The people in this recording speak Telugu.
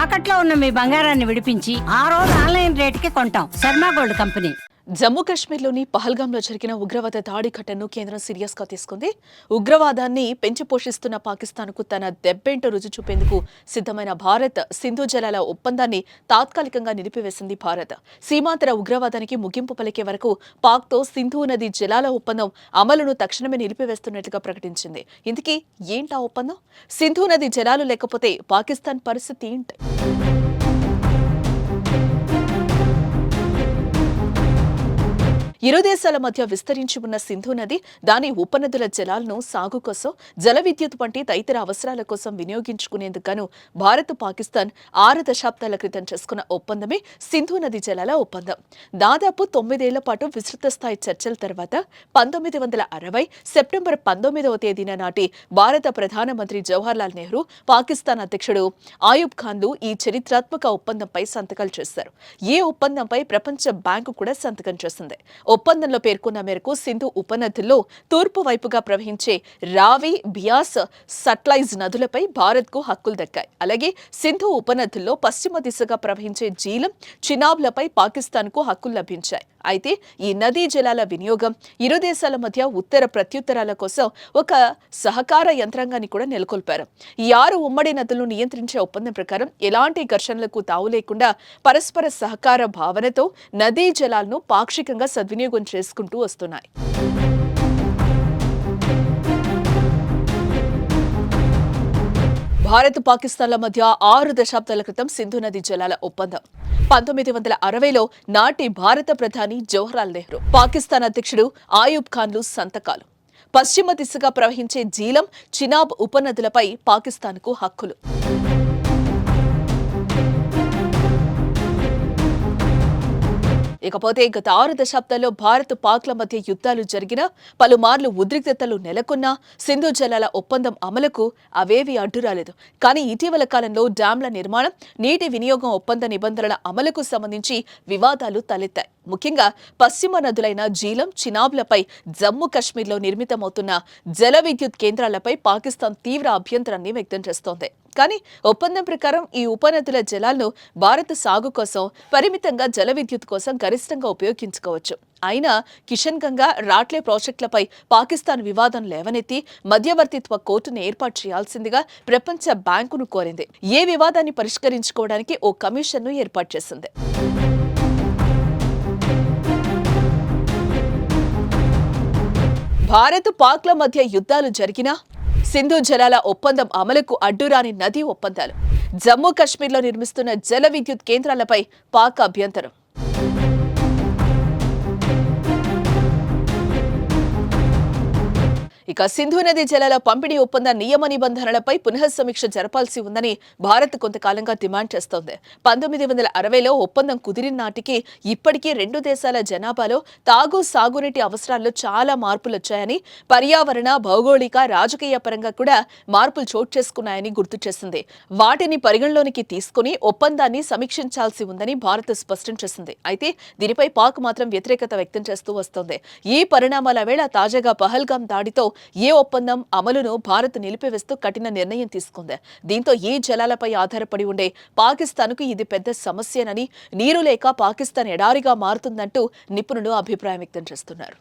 తాకట్లో ఉన్న మీ బంగారాన్ని విడిపించి ఆ రోజు ఆన్లైన్ రేటుకి కొంటాం. Sharma gold company. జమ్మూ కాశ్మీర్లోని పహల్గాంలో జరిగిన ఉగ్రవాద దాడి ఘటనను కేంద్రం సీరియస్గా తీసుకుంది. ఉగ్రవాదాన్ని పెంచి పోషిస్తున్న పాకిస్తాన్కు తన దెబ్బేంటో రుజు చూపేందుకు సిద్ధమైన భారత్ సింధు జలాల ఒప్పందాన్ని తాత్కాలికంగా నిలిపివేసింది. భారత్ సీమాంతర ఉగ్రవాదానికి ముగింపు పలికే వరకు పాక్తో సింధు నది జలాల ఒప్పందం అమలును తక్షణమే నిలిపివేస్తున్నట్లుగా ప్రకటించింది. ఇంతకీ ఏంటా ఒప్పందం? సింధు నది జలాలు లేకపోతే పాకిస్తాన్ పరిస్థితి ఏంటి? ఇరు దేశాల మధ్య విస్తరించి ఉన్న సింధు నది దాని ఉపనదుల జలాలను సాగు కోసం, జల విద్యుత్ వంటి తదితర అవసరాల కోసం వినియోగించుకునేందుకు గాను భారత్ పాకిస్తాన్ 6 దశాబ్దాల క్రితం చేసుకున్న ఒప్పందమే సింధు నది జలాల ఒప్పందం. దాదాపు 9 ఏళ్ల పాటు విస్తృత స్థాయి చర్చల తర్వాత 1960 సెప్టెంబర్ 19వ తేదీన నాటి భారత ప్రధానమంత్రి జవహర్లాల్ నెహ్రూ, పాకిస్తాన్ అధ్యక్షుడు ఆయూబ్ ఖాన్లు ఈ చరిత్రాత్మక ఒప్పందంపై సంతకాలు చేశారు. ఈ ఒప్పందంపై ప్రపంచ బ్యాంకు కూడా సంతకం చేసింది. ఒప్పందంలో పేర్కొన్న మేరకు సింధు ఉపనదుల్లో తూర్పు వైపుగా ప్రవహించే రావి, బియాస్, సట్లైజ్ నదులపై భారత్కు హక్కులు దక్కాయి. అలాగే సింధు ఉపనదుల్లో పశ్చిమ దిశగా ప్రవహించే జీలం, చినాబ్లపై పాకిస్తాన్కు హక్కులు లభించాయి. అయితే ఈ నదీ జలాల వినియోగం ఇరు దేశాల మధ్య ఉత్తర ప్రత్యుత్తరాల కోసం ఒక సహకార యంత్రాంగాన్ని కూడా నెలకొల్పారు. ఈ 6 ఉమ్మడి నదులను నియంత్రించే ఒప్పందం ప్రకారం ఎలాంటి ఘర్షణలకు తావు లేకుండా పరస్పర సహకార భావనతో నదీ జలాలను పాక్షికంగా సద్వినియోగం చేసుకుంటూ వస్తున్నాయి. భారత్ పాకిస్తాన్ల మధ్య 6 దశాబ్దాల క్రితం సింధు నది జలాల ఒప్పందం 1960లో నాటి భారత ప్రధాని జవహర్లాల్ నెహ్రూ, పాకిస్తాన్ అధ్యక్షుడు ఆయూబ్ ఖాన్లు సంతకాలు. పశ్చిమ దిశగా ప్రవహించే జీలం, చినాబ్ ఉపనదులపై పాకిస్తాన్కు హక్కులు. ఇకపోతే గత 6 దశాబ్దాల్లో భారత్ పాక్ల మధ్య యుద్ధాలు జరిగినా, పలుమార్లు ఉద్రిక్తతలు నెలకొన్నా సింధు జలాల ఒప్పందం అమలుకు అవేవీ అడ్డురాలేదు. కానీ ఇటీవల కాలంలో డ్యాంల నిర్మాణం, నీటి వినియోగం ఒప్పంద నిబంధనల అమలుకు సంబంధించి వివాదాలు తలెత్తాయి. ముఖ్యంగా పశ్చిమ నదులైన జీలం, చినాబ్లపై జమ్మూ కాశ్మీర్లో నిర్మితమవుతున్న జల విద్యుత్ కేంద్రాలపై పాకిస్తాన్ తీవ్ర అభ్యంతరాన్ని వ్యక్తం చేస్తోంది. కానీ ఒప్పందం ప్రకారం ఈ ఉపనదుల జలాలను భారత్ సాగు కోసం, పరిమితంగా జల విద్యుత్ కోసం గరిష్టంగా ఉపయోగించుకోవచ్చు. అయినా కిషన్ గంగా, రాట్లే ప్రాజెక్టులపై పాకిస్తాన్ వివాదం లేవనెత్తి మధ్యవర్తిత్వ కోర్టును ఏర్పాటు చేయాల్సిందిగా ప్రపంచ బ్యాంకును కోరింది. ఏ వివాదాన్ని పరిష్కరించుకోవడానికి ఓ కమిషన్ను ఏర్పాటు చేసింది. భారత్ పాక్ల మధ్య యుద్ధాలు జరిగినా సింధు జలాల ఒప్పందం అమలుకు అడ్డురాని నదీ ఒప్పందాలు. జమ్మూ కాశ్మీర్లో నిర్మిస్తున్న జల విద్యుత్ కేంద్రాలపై పాక్ అభ్యంతరం. ఇక సింధు నది జలాల పంపిణీ ఒప్పంద నియమ నిబంధనలపై పునఃసమీక్ష జరపాల్సి ఉందని భారత్ కొంతకాలంగా డిమాండ్ చేస్తోంది. 1960లో ఒప్పందం కుదిరిన నాటికి ఇప్పటికీ 2 దేశాల జనాభాలో తాగు, సాగునీటి అవసరాల్లో చాలా మార్పులు వచ్చాయని, పర్యావరణ, భౌగోళిక, రాజకీయ పరంగా కూడా మార్పులు చోటు చేసుకున్నాయని గుర్తు చేసింది. వాటిని పరిగణలోనికి తీసుకుని ఒప్పందాన్ని సమీక్షించాల్సి ఉందని భారత్ స్పష్టం చేసింది. అయితే దీనిపై పాక్ మాత్రం వ్యతిరేకత వ్యక్తం చేస్తూ వస్తోంది. ఈ పరిణామాల వేళ తాజాగా పహల్గాం దాడితో ఏ ఒప్పందం అమలును భారత్ నిలిపివేస్తూ కఠిన నిర్ణయం తీసుకుంది. దీంతో ఈ జలాలపై ఆధారపడి ఉండే పాకిస్తాన్కు ఇది పెద్ద సమస్యనని, నీరు లేక పాకిస్తాన్ ఎడారిగా మారుతుందంటూ నిపుణులు అభిప్రాయం వ్యక్తం చేస్తున్నారు.